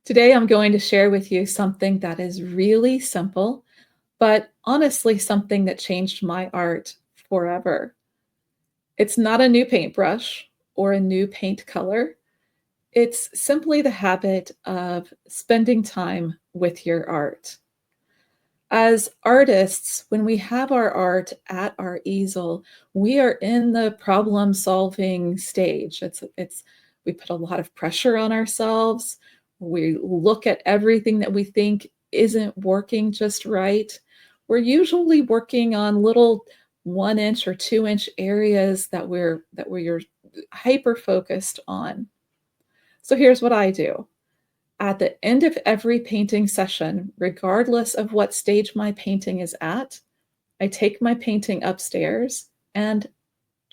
Today, I'm going to share with you something that is really simple, but honestly, something that changed my art forever. It's not a new paintbrush or a new paint color. It's simply the habit of spending time with your art. As artists, when we have our art at our easel, we are in the problem-solving stage. We put a lot of pressure on ourselves. We look at everything that we think isn't working just right. We're usually working on little 1 inch or 2 inch areas that we're hyper focused on. So here's what I do. At the end of every painting session, regardless of what stage my painting is at, I take my painting upstairs and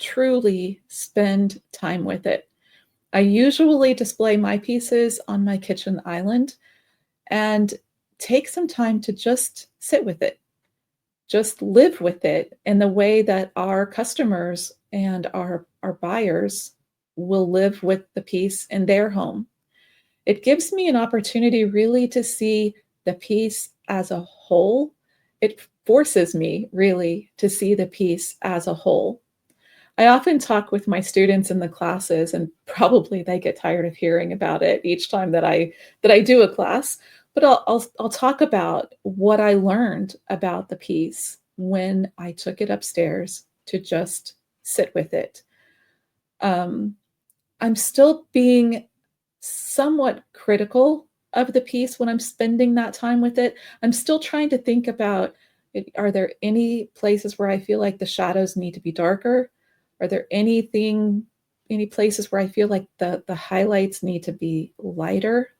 truly spend time with it. I usually display my pieces on my kitchen island and take some time to just sit with it, just live with it in the way that our customers and our buyers will live with the piece in their home. It gives me an opportunity really to see the piece as a whole. It forces me really to see the piece as a whole. I often talk with my students in the classes, and probably they get tired of hearing about it each time that I do a class, but I'll talk about what I learned about the piece when I took it upstairs to just sit with it. Um, I'm still being somewhat critical of the piece when I'm spending that time with it. I'm still trying to think about are there any places where I feel like the shadows need to be darker? Are there any places where I feel like the highlights need to be lighter?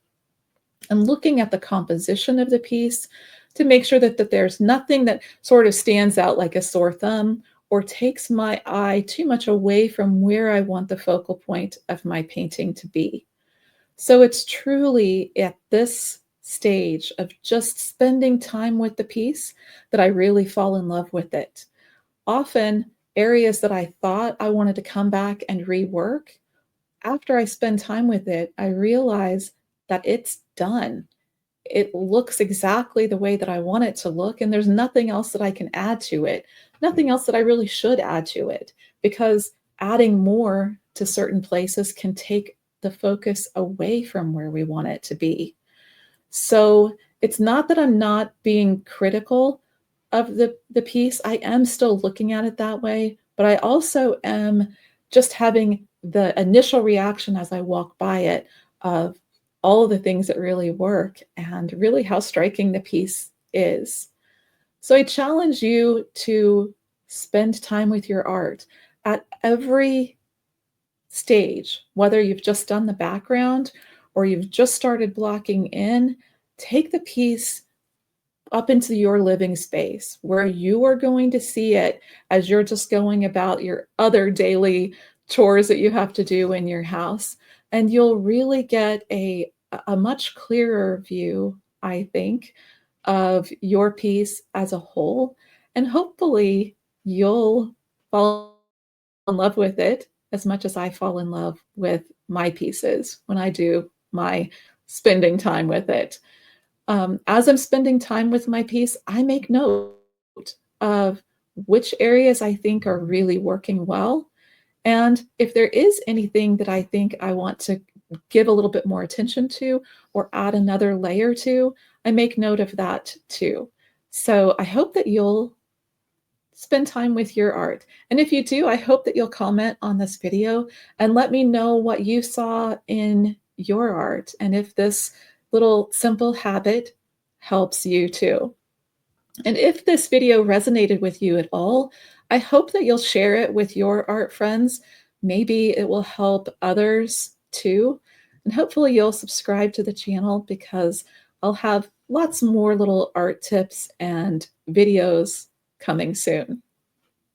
I'm looking at the composition of the piece to make sure that there's nothing that sort of stands out like a sore thumb or takes my eye too much away from where I want the focal point of my painting to be. So it's truly at this stage of just spending time with the piece that I really fall in love with it. Often, areas that I thought I wanted to come back and rework, after I spend time with it, I realize that it's done. It looks exactly the way that I want it to look, and there's nothing else that I can add to it, nothing else that I really should add to it, because adding more to certain places can take the focus away from where we want it to be. So it's not that I'm not being critical of the piece. I am still looking at it that way, but I also am just having the initial reaction as I walk by it of all of the things that really work and really how striking the piece is. So I challenge you to spend time with your art at every stage, whether you've just done the background or you've just started blocking in. Take the piece up into your living space where you are going to see it as you're just going about your other daily chores that you have to do in your house. And you'll really get a much clearer view, I think, of your piece as a whole. And hopefully you'll fall in love with it as much as I fall in love with my pieces when I do my spending time with it. As I'm spending time with my piece, I make note of which areas I think are really working well. And if there is anything that I think I want to give a little bit more attention to or add another layer to, I make note of that too. So I hope that you'll spend time with your art. And if you do, I hope that you'll comment on this video and let me know what you saw in your art and if this little simple habit helps you too. And if this video resonated with you at all, I hope that you'll share it with your art friends. Maybe it will help others too. And hopefully you'll subscribe to the channel because I'll have lots more little art tips and videos coming soon.